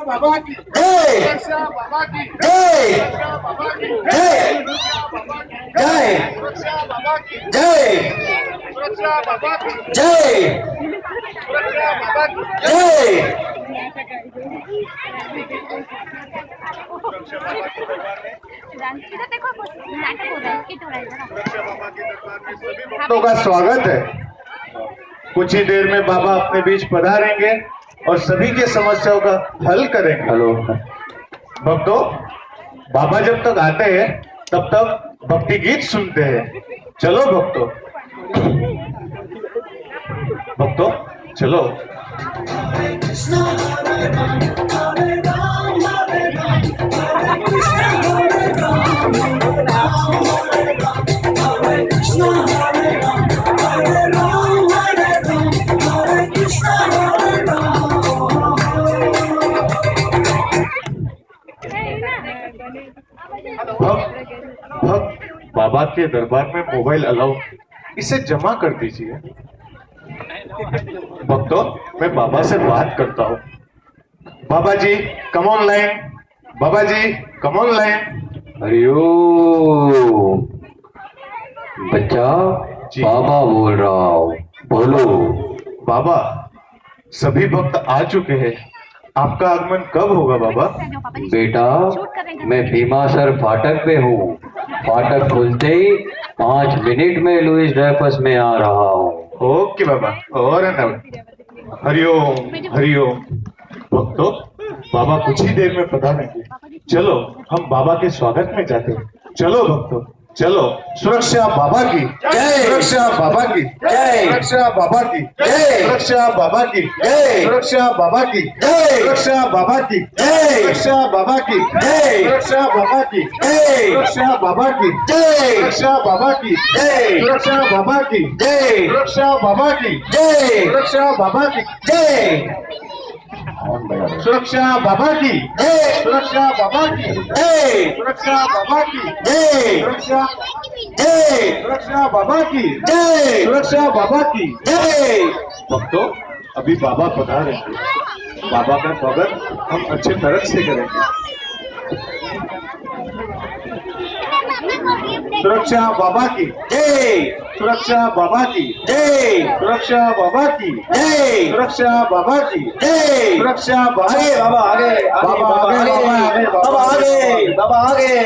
बाबा की जय सुरक्षा बाबा की जय सुरक्षा बाबा की जय सुरक्षा बाबा की जय सुरक्षा बाबा की जय सुरक्षा बाबा की जय सुरक्षा बाबा के दरबार में सुरक्षा बाबा के दरबार में सभी भक्तों का स्वागत है। कुछ ही देर में बाबा अपने बीच पधारेंगे और सभी के समस्याओं का हल करेंगे। हेलो भक्तों, बाबा जब तक आते हैं तब तक भक्ति गीत सुनते हैं। चलो भक्तों, भक्तों चलो। बाबा के दरबार में मोबाइल अलाउ, इसे जमा कर दीजिए। भक्तों, मैं बाबा से बात करता हूँ। Baba ji come on line, Baba ji come on line. हरिओम बच्चा, बाबा बोल रहा हूँ, बोलो। बाबा, सभी भक्त आ चुके हैं, आपका आगमन कब होगा बाबा? बेटा, मैं भीमासर फाटक पे हूँ। फाटक खुलते ही 5 मिनट में लुइस ड्रेफस में आ रहा हूँ। ओके बाबा, और हरिओम हरिओम। भक्तों, बाबा कुछ ही देर में पधारेंगे। चलो हम बाबा के स्वागत में जाते हैं। चलो भक्तों चलो। सुरक्षा बाबा की जय, सुरक्षा बाबा की जय, सुरक्षा बाबा की जय, सुरक्षा बाबा की जय, सुरक्षा बाबा की जय, सुरक्षा बाबा की जय, सुरक्षा बाबा की जय, सुरक्षा बाबा की जय, सुरक्षा बाबा की जय, सुरक्षा बाबा की जय, सुरक्षा बाबा की जय, सुरक्षा बाबा की जय, सुरक्षा बाबा की जय, सुरक्षा बाबा की जय, सुरक्षा बाबा की जय, सुरक्षा बाबा की जय, सुरक्षा जय, सुरक्षा बाबा की जय, सुरक्षा बाबा की। जय। भक्तों, अभी बाबा पधारेंगे। बाबा का स्वागत हम अच्छे तरह से करेंगे। सुरक्षा बाबा की जय, सुरक्षा बाबा की जय, सुरक्षा बाबा की जय, सुरक्षा बाबा की जय। सुरक्षा आगे बाबा, आगे बाबा आगे, बाबा आगे, बाबा आगे,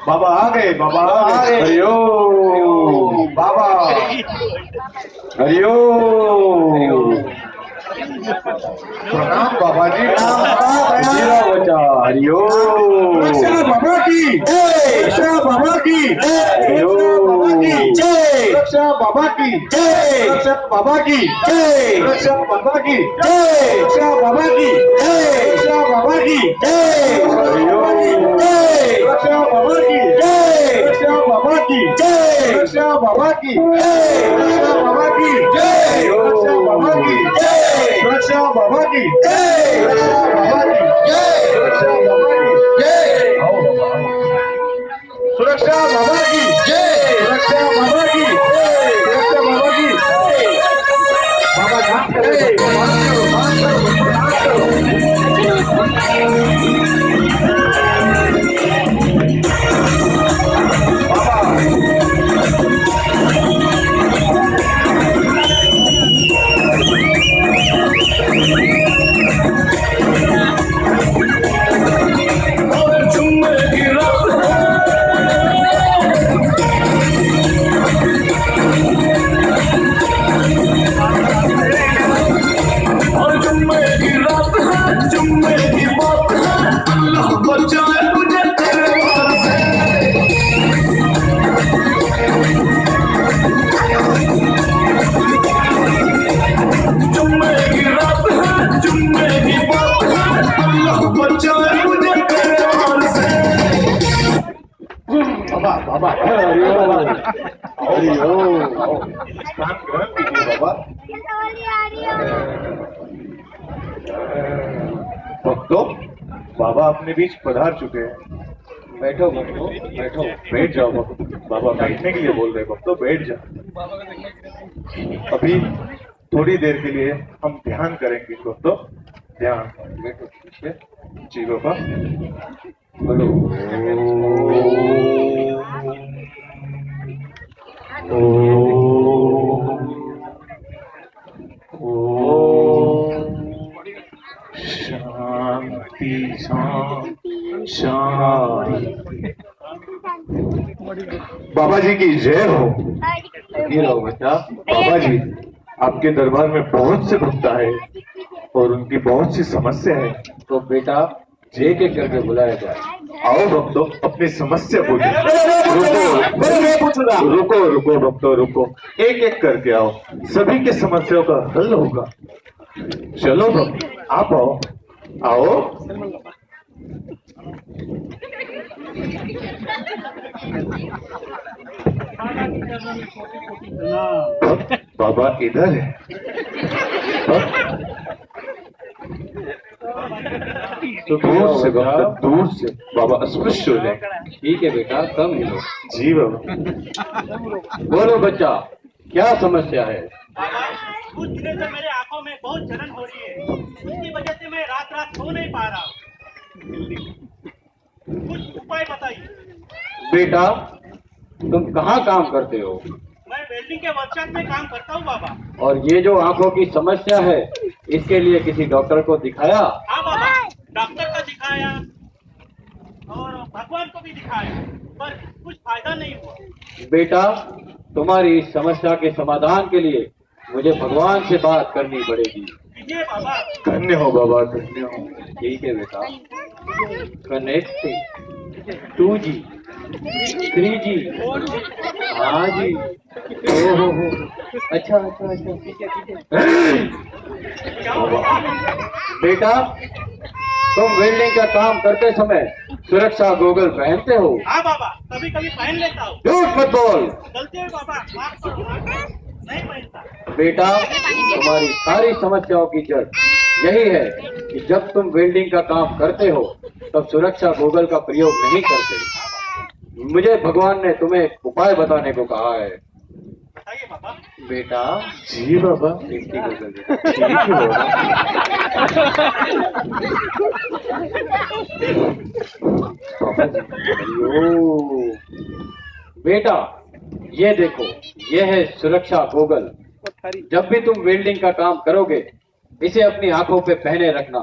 बाबा आ गए, बाबा आ गए। हरिओम बाबा, हरिओम। प्रणाम बाबा जी, प्रणाम बचा। हरिओम। सुरक्षा बाबा की जय, सुरक्षा बाबा की जय, सुरक्षा बाबा की जय, सुरक्षा बाबा की जय, सुरक्षा बाबा की जय, सुरक्षा बाबा की जय, सुरक्षा बाबा की जय, जय, सुरक्षा बाबा की जय, सुरक्षा बाबा की जय, सुरक्षा बाबा की जय, सुरक्षा बाबा की जय, सुरक्षा बाबा की जय, सुरक्षा बाबा की जय, सुरक्षा बाबा की जय, सुरक्षा बाबा की जय, सुरक्षा बाबा की जय, सुरक्षा बाबा की सुरक्षा बाबा की। बाबा नाम करे, बात करो, बात करो, बात करो। बाबा बाबा हरिओम हरिओम। स्थान ग्रहण कीजिए बाबा। भक्तों, बाबा अपने बीच पधार चुके हैं। बैठो भक्तों, बैठो, बैठ जाओ भक्तों। बाबा बैठने के लिए बोल रहे हैं भक्तों, बैठ जाओ। अभी थोड़ी देर के लिए हम ध्यान करेंगे भक्तों। ध्यान। बैठो ठीक है। जी बाबा। बोलो। शांति शांति शांति। बाबा जी की जय हो। ये रहो बच्चा। बाबा जी, आपके दरबार में बहुत से भक्त आए और उनकी बहुत सी समस्या है। तो बेटा एक एक करके बुलाया जाए। आओ भक्तों, अपनी समस्या पूछो। रुको रुको भक्तों रुको, एक एक करके आओ, सभी के समस्याओं का हल होगा। चलो भक्त, आप आओ आओ। भक्त बाबा इधर है। भक्त तो दूर से भक्त, दूर से बाबा अस्पृश्य हो जाए। ठीक है बेटा, कम मिलो। जी बाबा। बोलो बच्चा, क्या समस्या है? कुछ दिनों से मेरे आंखों में बहुत जलन हो रही है, उसकी वजह से मैं रात रात सो नहीं पा रहा हूँ। कुछ उपाय बताइए। बेटा तुम कहाँ काम करते हो? मैं वेल्डिंग के वर्कशॉप में काम करता हूँ बाबा। और ये जो आंखों की समस्या है, इसके लिए किसी डॉक्टर को दिखाया? हाँ बाबा, डॉक्टर को दिखाया और भगवान को भी दिखाया, पर कुछ फायदा नहीं हुआ। बेटा तुम्हारी इस समस्या के समाधान के लिए मुझे भगवान से बात करनी पड़ेगी। कीजिए बाबा। धन्य हो बाबा, धन्य हो। ठीक है बेटा। Connect 2G 3G। हाँ जी। ओहो हो। अच्छा अच्छा अच्छा। बेटा तुम वेल्डिंग का काम करते समय सुरक्षा गोगल पहनते हो? हाँ बाबा, कभी कभी पहन लेता हूँ। झूठ मत बोल। गलती है बाबा, माफ करो, नहीं पहनता। बेटा तुम्हारी सारी समस्याओं की जड़ यही है कि जब तुम वेल्डिंग का काम करते हो तब सुरक्षा गोगल का प्रयोग नहीं करते। मुझे भगवान ने तुम्हें एक उपाय बताने को कहा है। बताइए बाबा। बेटा जी बाबा। सेफ्टी गोगल दे। ठीक है बाबा। ओ, बेटा ये देखो, ये है सुरक्षा गोगल। जब भी तुम वेल्डिंग का काम करोगे इसे अपनी आंखों पे पहने रखना।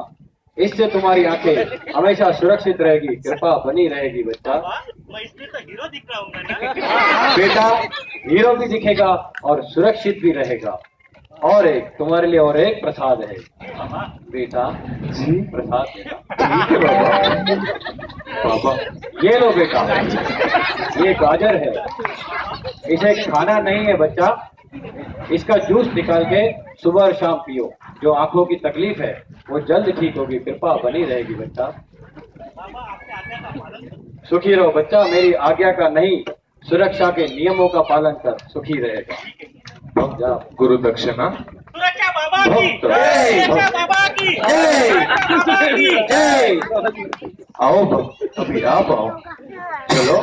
इससे तुम्हारी आंखें हमेशा सुरक्षित रहेगी, कृपा बनी रहेगी बच्चा। बाबा, मैं इसमें तो हीरो दिख रहा हूँ ना। बेटा हीरो भी दिखेगा और सुरक्षित भी रहेगा। और एक तुम्हारे लिए और एक प्रसाद है बेटा। जी प्रसाद लेना। ठीक है बाबा। बाबा ये लो बेटा, ये गाजर है, इसे खाना नहीं है बच्चा। इसका जूस निकाल के सुबह और शाम पियो। जो आंखों की तकलीफ है वो जल्द ठीक होगी, कृपा बनी रहेगी बच्चा। बाबा, आपके आज्ञा का पालन करो। सुखी रहो बच्चा, मेरी आज्ञा का नहीं सुरक्षा के नियमों का पालन कर, सुखी रहेगा। जा। गुरु दक्षिणा। सुरक्षा बाबा की। जय। सुरक्षा बाबा की। जय। बाबा की। जय। आओ भक्त, अभी आप आओ। चलो।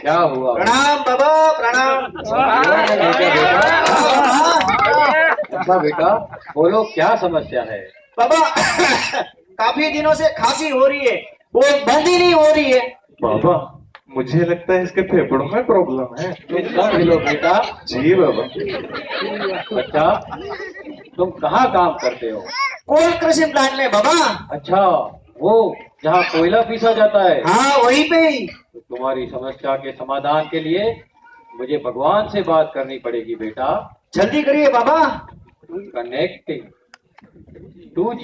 क्या हुआ? प्रणाम बाबा, प्रणाम। अच्छा बेटा बोलो, क्या समस्या है? बाबा काफी दिनों से खांसी हो रही है, वो बंद ही नहीं हो रही है। बाबा मुझे लगता है इसके फेफड़ों में प्रॉब्लम है। तुम कब मिलो बेटा? जी बाबा। बच्चा तुम कहाँ काम करते हो? कोल कृषि प्लांट में बाबा। अच्छा वो जहाँ कोयला पीसा जाता है? हाँ वहीं पे ही। तो तुम्हारी समस्या के समाधान के लिए मुझे भगवान से बात करनी पड़ेगी बेटा। जल्दी करिए बाबा। Connecting 2G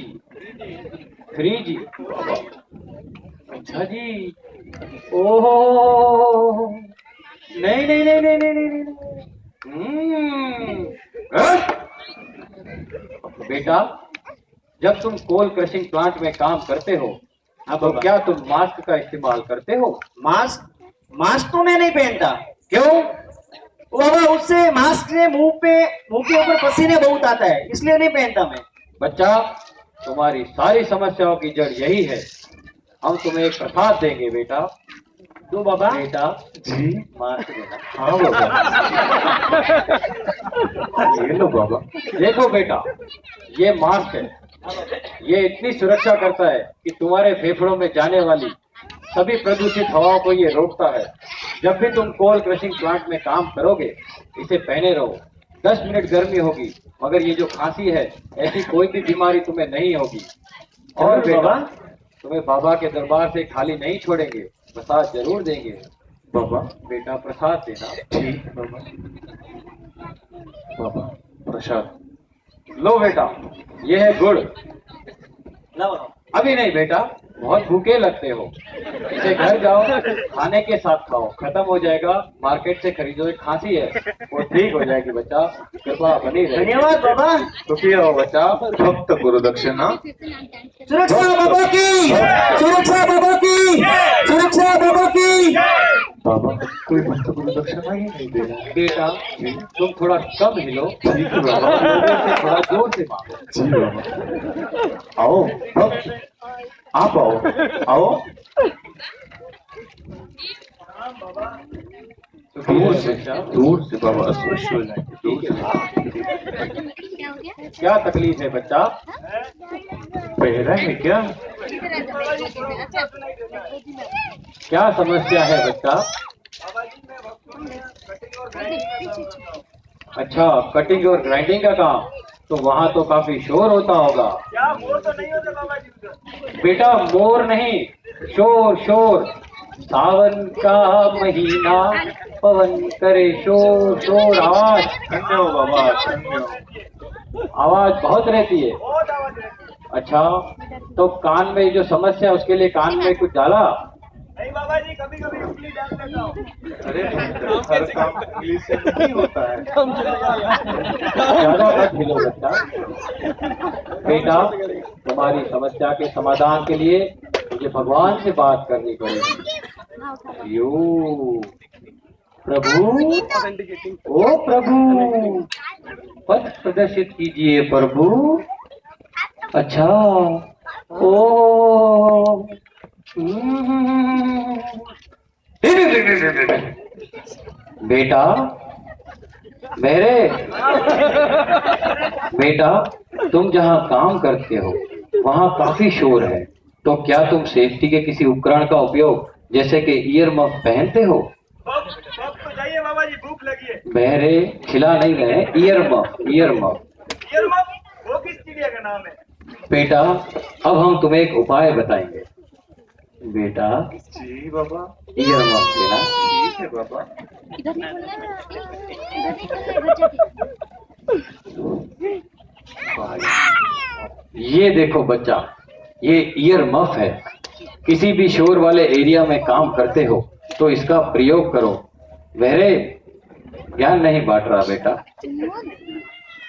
3G। अच्छा जी। ओहो नहीं नहीं नहीं नहीं नहीं नहीं, नहीं। बेटा जब तुम कोल क्रशिंग प्लांट में काम करते हो तो क्या तुम मास्क का इस्तेमाल करते हो? मास्क मास्क तो मैं नहीं पहनता। क्यों? बाबा उससे मास्क से मुंह के ऊपर पसीने बहुत आता है, इसलिए नहीं पहनता मैं। बच्चा तुम्हारी सारी समस्याओं की जड़ यही है। हम तुम्हें एक प्रसाद देंगे बेटा। तू बाबा बेटा जी मास्क देना। हाँ बाबा। ये लो बाबा। देखो बेटा, ये मास्क है। ये इतनी सुरक्षा करता है कि तुम्हारे फेफड़ों में जाने वाली सभी प्रदूषित हवाओं को ये रोकता है। जब भी तुम कोल क्रशिंग प्लांट में काम करोगे, इसे पहने रहो। 10 मिनट गर्मी होगी, मगर ये जो खांसी है, ऐसी कोई भी बीमारी तुम्हें नहीं होगी। और जरूर बेटा, बाबा। तुम्हें बाबा के दरबार से खाली नहीं छोड़ेंगे, प्रसाद जरूर देंगे। बाबा बेटा प्रसाद देना। ठीक है बाबा। बाबा प्रसाद। लो बेटा, ये है गुड़। लाओ लाओ। अभी नहीं बेटा, बहुत भूखे लगते हो। इसे घर जाओ, खाने के साथ खाओ, खत्म हो जाएगा। मार्केट से खरीदो, एक खांसी है वो ठीक हो जाएगी बच्चा। कृपा बनी रहे। धन्यवाद बाबा। सुखी रहो बच्चा। भक्त गुरु दक्षिणा। सुरक्षा बाबा की, सुरक्षा बाबा की, सुरक्षा बाबा की। बाबा कोई भक्त गुरु दक्षिणा ही नहीं दे रहा है। बेटा तुम थोड़ा कम हिलो, ठीक है बाबा। लोगों से थोड़ा जोर से मांगो। जी बाबा। आओ भक्त, आप आओ आओ। सुखी रहो बच्चा। दूर से बाबा स्पर्श हो जाएंगे, दूर से। क्या तकलीफ है बच्चा? पैरा है क्या? क्या समस्या है बच्चा? अच्छा, कटिंग और ग्राइंडिंग का काम, तो वहाँ तो काफी शोर होता होगा। क्या मोर तो नहीं होते बाबा जी उधर? बेटा मोर नहीं, शोर शोर। सावन का महीना, पवन करे शोर शोर। आवाज, धन्य हो बाबा, धन्य हो। आवाज बहुत रहती है। बहुत आवाज रहती है। अच्छा, तो कान में जो समस्या है उसके लिए कान में कुछ डाला? नहीं बाबा जी, कभी कभी उंगली डाल देता हूँ। अरे हर काम इंग्लिश से नहीं होता है। ज्यादा मत हिलो बच्चा। बेटा, तुम्हारी समस्या के समाधान के लिए मुझे भगवान से बात करनी पड़ेगी। यो प्रभु, ओ प्रभु, पथ प्रदर्शित कीजिए प्रभु। अच्छा, ओ बेटा, मेरे बेटा, तुम जहाँ काम करते हो वहाँ काफी शोर है, तो क्या तुम सेफ्टी के किसी उपकरण का उपयोग जैसे कि ईयर मफ पहनते हो? अब तो जाइए बाबा जी, भूख लगी है। मेरे खिला नहीं रहे, ईयर मफ, ईयर मफ। ये वो किस चिड़िया का नाम है? बेटा, अब हम तुम्हें एक उपाय बताएंगे। बेटा, जी बाबा। ईयर मफ देना। ठीक है बाबा। इधर नहीं बोलना है, इधर नहीं बोलना है, ये देखो बच्चा, ये ईयर मफ है। किसी भी शोर वाले एरिया में काम करते हो तो इसका प्रयोग करो। मेरे ज्ञान नहीं बांट रहा बेटा।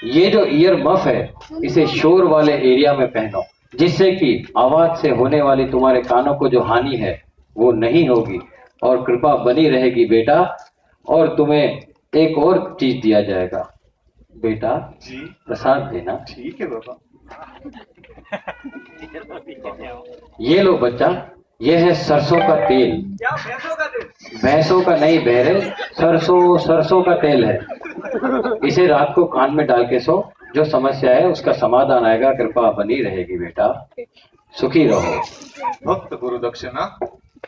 ये जो ईयर मफ है, इसे शोर वाले एरिया में पहनो, जिससे कि आवाज से होने वाली तुम्हारे कानों को जो हानि है वो नहीं होगी और कृपा बनी रहेगी बेटा। और तुम्हें एक और चीज दिया जाएगा बेटा, जी प्रसाद देना। ठीक है बाबा। ये लो बच्चा, ये है सरसों का तेल। क्या भैंसों का दिन? भैंसों का नहीं बहरे, सरसों का तेल है। इसे रात को कान में डाल के सो, जो समस्या है उसका समाधान आएगा। कृपा बनी रहेगी बेटा, सुखी रहो। भक्त गुरु दक्षिणा।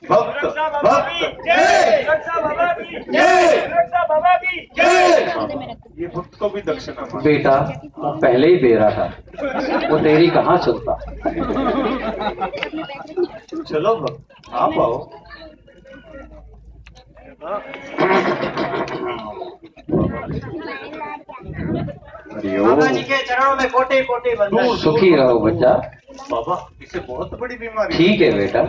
भक्त सुरक्षा बाबा की भक्त। जय, सुरक्षा बाबा की जय, सुरक्षा बाबा की जय। ये भक्त को भी दक्षिणा मांग। बेटा, वो पहले ही दे रहा था, वो तेरी कहाँ सुनता। चलो भक्त, आप आओ। बाबा जी के चरणों में कोटि कोटि बंदन। सुखी रहो बच्चा। बाबा, इसे बहुत बड़ी बीमारी है। ठीक है बेटा,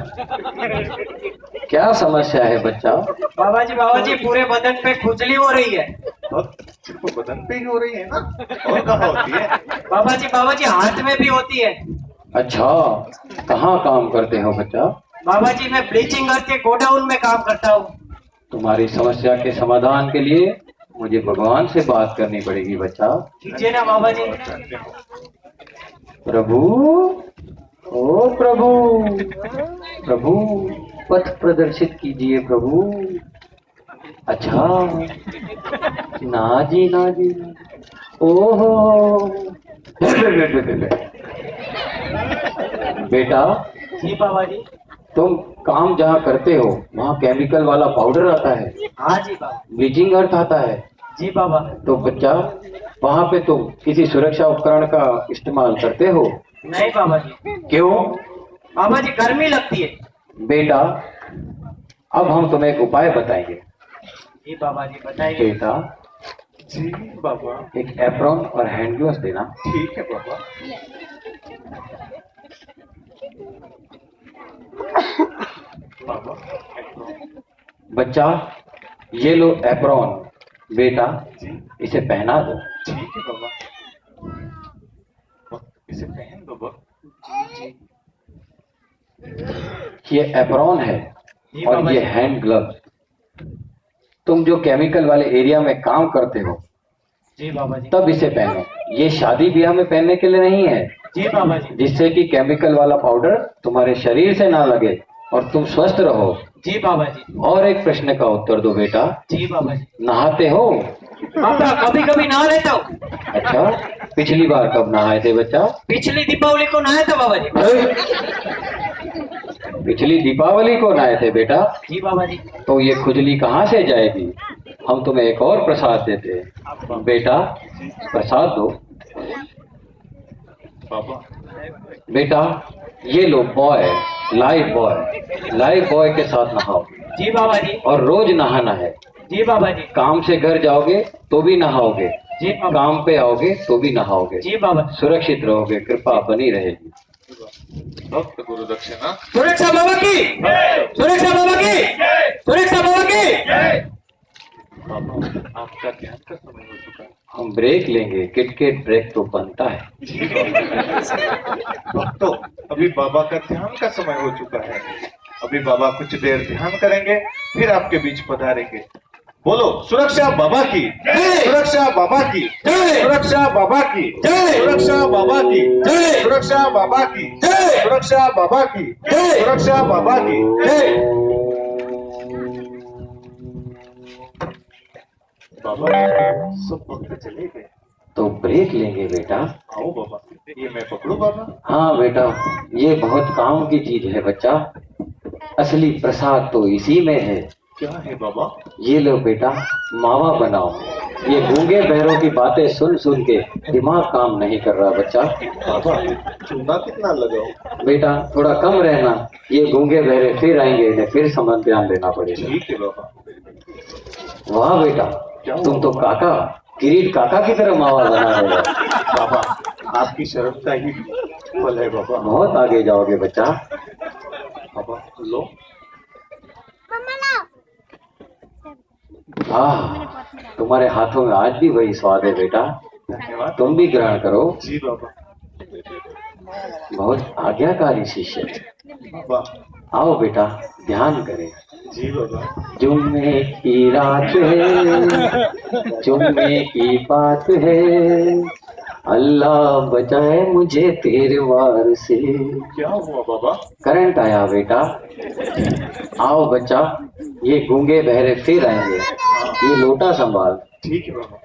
क्या समस्या है बच्चा? बाबा जी पूरे बदन पे खुजली हो रही है। भक्त सिर्फ बदन पे ही हो रही है ना, और कहाँ होती है? बाबा जी हाथ में भी होती है। अच्छा, कहाँ काम करते हो बच्चा? बाबा जी मैं ब्लीचिंग करके गोडाउन में काम करता हूँ। तुम्हारी समस्या के समाधान के लिए मुझे भगवान से बात करनी पड़ेगी बच्चा। कीजिए ना बाबा जी। प्रभु, ओ प्रभु, प्रभु, पथ प्रदर्शित कीजिए प्रभु। अच्छा, ना जी ना जी, ओहो, बेटा जी बाबा जी। तुम काम जहाँ करते हो वहाँ केमिकल वाला पाउडर आता है, हाँ जी बाबा। ब्लीचिंग अर्थ आता है। जी बाबा। तो बच्चा वहाँ पे तुम किसी सुरक्षा उपकरण का इस्तेमाल करते हो? नहीं बाबा जी। क्यों? बाबा जी गर्मी लगती है। बेटा अब हम तुम्हें एक उपाय बताएंगे। जी बाबा जी बताइए। बेटा जी बाबा। एक एप्रॉन और हैंड ग्लव्स देना। ठीक है बाबा। बाबा बच्चा ये लो एप्रॉन, बेटा जी इसे पहना दो। ठीक है बाबा। इसे पहन दो बाबा। ये एप्रॉन है जी और बाबा ये जी। हैंड ग्लव्स तुम जो केमिकल वाले एरिया में काम करते हो जी बाबा जी। तब इसे पहनो। ये शादी ब्याह में पहनने के लिए नहीं है, जी बाबा जी। जिससे कि केमिकल वाला पाउडर तुम्हारे शरीर से ना लगे और तुम स्वस्थ रहो। जी बाबा जी। और एक प्रश्न का उत्तर दो बेटा, जी बाबा जी। नहाते हो? पापा कभी कभी नहा लेता हूँ। अच्छा, पिछली बार कब नहाए थे बच्चा? पिछली दीपावली को नहाया था बाबा जी। पिछली दीपावली को नहाए थे बेटा? जी बाबा जी। तो ये खुजली कहाँ से जाएगी? हम तुम्हें एक और प्रसाद देते हैं। बेटा प्रसाद दो। बाबा बेटा ये लो बॉय, लाइफ बॉय के साथ नहाओ जी बाबा जी। और रोज नहाना है। जी बाबा जी। काम से घर जाओगे तो भी नहाओगे, जी बाबा। काम पे आओगे तो भी नहाओगे। जी बाबा। सुरक्षित रहोगे, कृपा बनी रहेगी। भक्त गुरु दक्षिणा। सुरक्षा बाबा की। सुरक्षा बाबा की। सुरक्षा बाबा की। बाबा आपका ध्यान का समय हो चुका है। हम ब्रेक लेंगे, किटकिट ब्रेक तो बनता है। भक्तों अभी बाबा का ध्यान का समय हो चुका है। अभी बाबा कुछ देर ध्यान करेंगे फिर आपके बीच पधारेंगे। बोलो सुरक्षा बाबा की, सुरक्षा बाबा की, सुरक्षा बाबा की, सुरक्षा बाबा की, सुरक्षा बाबा की, सुरक्षा बाबा की, सुरक्षा बाबा की। बाबा सब भक्त चले गए। तो ब्रेक लेंगे बेटा। आओ बाबा, ये मैं पकड़ू बाबा? हाँ बेटा, ये बहुत काम की चीज है बच्चा। असली प्रसाद तो इसी में है। क्या है बाबा? ये लो बेटा, मावा बनाओ। ये गूंगे बहरों की बातें सुन सुन के दिमाग काम नहीं कर रहा बच्चा। बाबा चूना कितना लगाओ? बेटा थोड़ा कम रहना, ये गूंगे बहरे फिर आएंगे, इन्हें फिर समझ ध्यान देना पड़ेगा। ठीक है बाबा। वाह बेटा, तुम तो काका, किरीट काका की तरह मावा बना रहे हो। बाबा आपकी शर्म का ही फल है बाबा। बहुत आगे जाओगे बच्चा। बाबा लो। तुम्हारे हाथों में आज भी वही स्वाद है बेटा, धन्यवाद। तुम भी ग्रहण करो। जी बाबा। बहुत आज्ञाकारी शिष्य। बाबा आओ बेटा ध्यान करें। जी बाबा। जुम्मे की रात है, जुम्मे की बात है, अल्लाह बचाए मुझे तेरे वार से। क्या हुआ बाबा? करंट आया बेटा। आओ बच्चा, ये गूंगे बहरे फिर आएंगे, ये लोटा संभाल। ठीक है बाबा।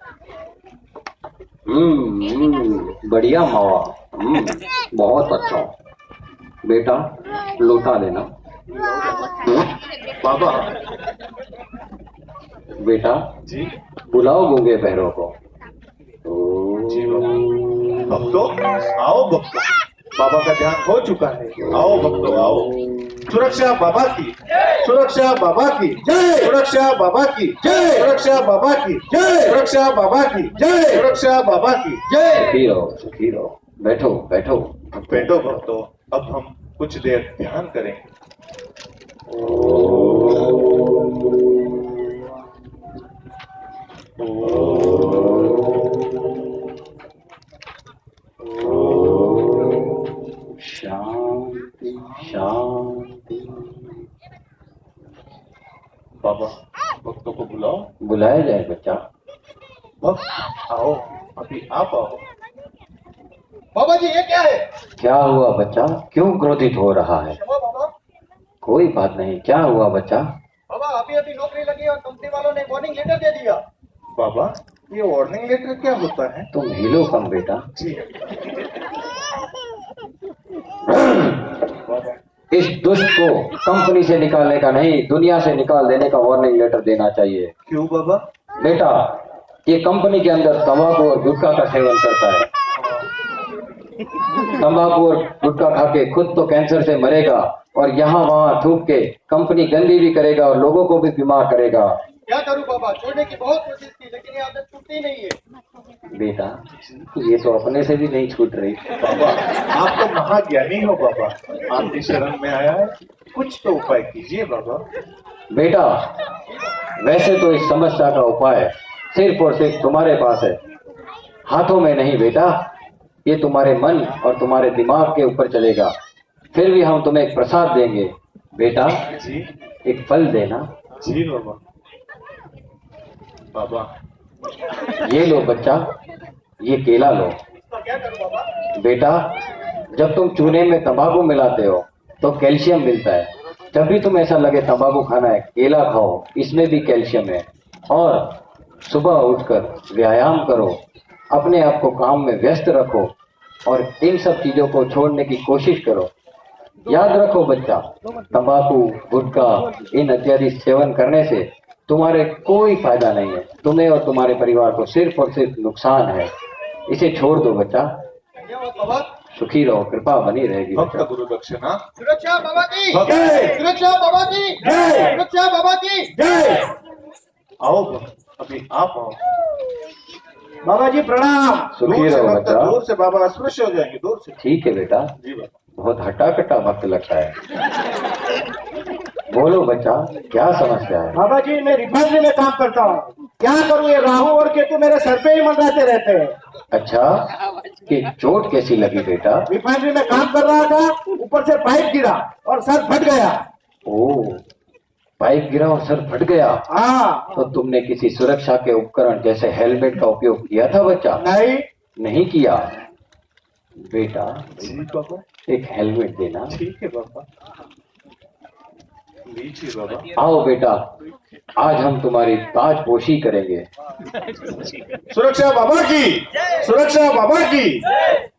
बढ़िया मावा। बहुत अच्छा बेटा, लोटा लेना। बाबा बेटा जी। बुलाओ गूंगे बहरों को। जी बाबा। भक्तों आओ भक्तों, बाबा का ध्यान हो चुका है। आओ भक्तों आओ। सुरक्षा बाबा की, सुरक्षा बाबा की, सुरक्षा बाबा की, सुरक्षा बाबा की, सुरक्षा बाबा की, सुरक्षा बाबा की जय। सुखी रहो। बैठो बैठो। बैठो भक्तों, अब हम कुछ देर ध्यान करेंगे। शांति शांति। बाबा भक्तों को बुलाओ। बुलाया जाए बच्चा। भक्त आओ, अभी आप आओ। बाबा जी ये क्या है? क्या हुआ बच्चा, क्यों क्रोधित हो रहा है? क्षमा बाबा। कोई बात नहीं, क्या हुआ बच्चा? बाबा अभी अभी नौकरी लगी और कंपनी वालों ने वार्निंग लेटर दे दिया। बाबा ये वार्निंग लेटर क्या होता है? तुम हिलो कम बेटा। जी इस दुष्ट को कंपनी से निकालने का नहीं, दुनिया से निकाल देने का वार्निंग लेटर देना चाहिए। क्यों बाबा? बेटा, ये कंपनी के अंदर तंबाकू और गुटखा का सेवन करता है। तंबाकू और गुटखा खा के खुद तो कैंसर से मरेगा और यहाँ वहाँ थूक के कंपनी गंदी भी करेगा और लोगों को भी बीमार करेगा। क्या करूं बाबा, छोड़ने की बहुत कोशिश की लेकिन ये आदत छूटती नहीं है। बेटा, ये तो अपने से भी नहीं छूट रही। बाबा आप तो महाज्ञानी हो बाबा, आपकी शरण में आया है, कुछ तो उपाय कीजिए बाबा। बेटा, वैसे तो इस समस्या का उपाय सिर्फ और सिर्फ तुम्हारे पास है, हाथों में नहीं बेटा। ये तुम्हारे मन और तुम्हारे दिमाग के ऊपर चलेगा। फिर भी हम तुम्हें एक प्रसाद देंगे बेटा, जी एक फल देना। जी बाबा। बाबा ये लो बच्चा, ये केला लो। तो क्या करूं बाबा? बेटा, जब तुम चूने में तंबाकू मिलाते हो तो कैल्शियम मिलता है। जब भी तुम ऐसा लगे तंबाकू खाना है, केला खाओ, इसमें भी कैल्शियम है। और सुबह उठकर व्यायाम करो, अपने आप को काम में व्यस्त रखो और इन सब चीजों को छोड़ने की कोशिश करो। याद रखो बच्चा, तंबाकू, गुटखा इन इत्यादि सेवन करने से तुम्हारे कोई फायदा नहीं है। तुम्हें और तुम्हारे परिवार को सिर्फ और सिर्फ नुकसान है। इसे छोड़ दो बच्चा, धन्यवाद बाबा। सुखी रहो, कृपा बनी रहेगी भक्त बच्चा। गुरु दक्षिणा। सुरक्षा बाबा की जय। सुरक्षा बाबा की जय। सुरक्षा बाबा की जय। आओ भक्त, अभी आप आओ। बाबा जी प्रणाम। सुखी दूर से रहो भक्त, बच्चा। दूर से बाबा अस्पृश्य हो जाएंगे, दूर से। ठीक है बेटा, जी बाबा। बहुत हट्टा कट्टा भक्त लगता है। बोलो बच्चा, क्या समस्या है? बाबा जी मैं रिफाइनरी में काम करता हूँ, क्या करूँ, ये राहु और केतु मेरे सर पे ही मंडराते रहते हैं। अच्छा, कि चोट कैसी लगी बेटा? रिफाइनरी में काम कर रहा था, ऊपर से पाइप गिरा और सर फट गया। ओ, पाइप गिरा और सर फट गया। हाँ। तो तुमने किसी सुरक्षा के उपकरण जैसे हेलमेट का उपयोग किया था बच्चा? नहीं। नहीं किया बेटा, जी बाबा। एक हेलमेट देना। ठीक है बाबा, लीजिए बाबा। आओ बेटा, आज हम तुम्हारी ताजपोशी करेंगे। सुरक्षा बाबा की, सुरक्षा बाबा की।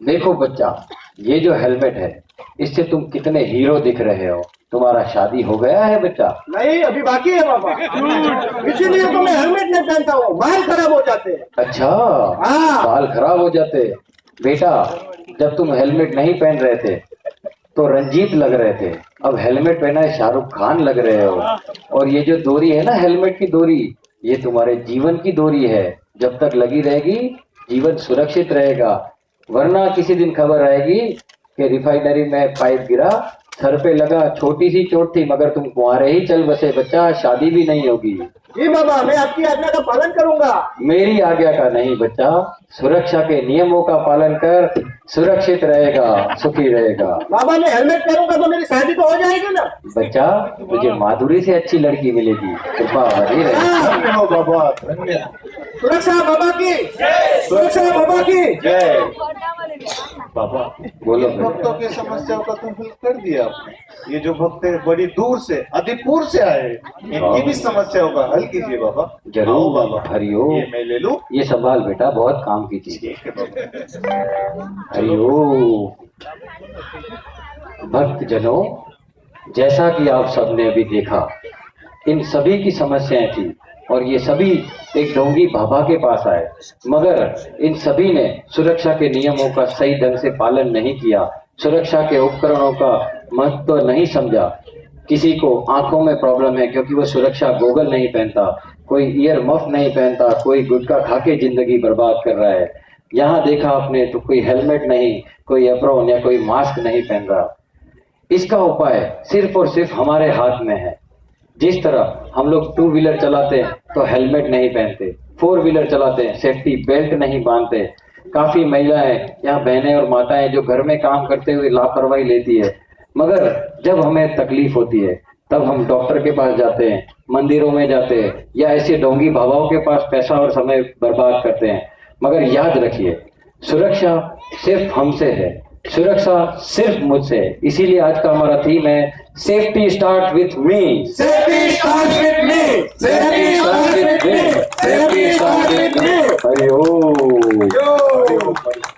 देखो बच्चा, ये जो हेलमेट है, इससे तुम कितने हीरो दिख रहे हो। तुम्हारा शादी हो गया है बच्चा? नहीं अभी बाकी है बाबा, इसीलिए तो मैं हेलमेट नहीं पहनता हूँ, बाल खराब हो जाते हैं। अच्छा, हाँ। बाल खराब हो जाते। बेटा, जब तुम हेलमेट नहीं पहन रहे थे तो रंजीत लग रहे थे, अब हेलमेट पहना है शाहरुख खान लग रहे हो। और ये जो डोरी है ना, हेलमेट की डोरी, ये तुम्हारे जीवन की डोरी है। जब तक लगी रहेगी जीवन सुरक्षित रहेगा, वरना किसी दिन खबर आएगी कि रिफाइनरी में पाइप गिरा, सर पे लगा, छोटी सी चोट थी मगर तुम कुंवारे ही चल बसे बच्चा, शादी भी नहीं होगी। जी बाबा, मैं आपकी आज्ञा का पालन करूंगा। मेरी आज्ञा का नहीं बच्चा, सुरक्षा के नियमों का पालन कर, सुरक्षित रहेगा, सुखी रहेगा। बाबा मैं हेलमेट पहनूंगा तो मेरी शादी तो हो जाएगी ना? बच्चा, तुझे माधुरी से अच्छी लड़की मिलेगी, कृपा बनी रहेगी। धन्य हो बाबा, धन्य। सुरक्षा बाबा की, सुरक्षा बाबा की। जय बाबा। बोलो इन भक्तों की समस्याओं का तो हल कर दिया आपने। ये जो भक्त है बड़ी दूर से, अधिपुर से आए, इनकी भी समस्याओं का हल कीजिए बाबा। जरूर आओ बाबा। हरिओम। ये मैं ले लूं? ये संभाल बेटा, बहुत काम की चीज है। ठीक है बाबा। हरिओम। भक्त जनों, जैसा कि आप सबने अभी देखा, इन सभी की समस्याएं थी और ये सभी एक ढोंगी बाबा के पास आए, मगर इन सभी ने सुरक्षा के नियमों का सही ढंग से पालन नहीं किया, सुरक्षा के उपकरणों का महत्व नहीं समझा। किसी को आंखों में प्रॉब्लम है क्योंकि वो सुरक्षा गोगल नहीं पहनता, कोई ईयर मफ नहीं पहनता, कोई गुटखा खा के जिंदगी बर्बाद कर रहा है। यहाँ देखा आपने तो कोई हेलमेट नहीं, कोई एप्रॉन या कोई मास्क नहीं पहन रहा। इसका उपाय सिर्फ और सिर्फ हमारे हाथ में है। जिस तरह हम लोग 2 व्हीलर चलाते हैं तो हेलमेट नहीं पहनते, 4 व्हीलर चलाते हैं सेफ्टी बेल्ट नहीं बांधते। काफी महिलाएं, यहाँ बहनें और माताएं जो घर में काम करते हुए लापरवाही लेती है, मगर जब हमें तकलीफ होती है तब हम डॉक्टर के पास जाते हैं, मंदिरों में जाते हैं या ऐसे ढोंगी बाबाओं के पास पैसा और समय बर्बाद करते हैं। मगर याद रखिए, सुरक्षा सिर्फ हमसे है, सुरक्षा सिर्फ मुझसे है। इसीलिए आज का हमारा थीम है Safety starts with me. Safety starts with me. Safety starts with me. Safety starts with me. Hari Om. Yo.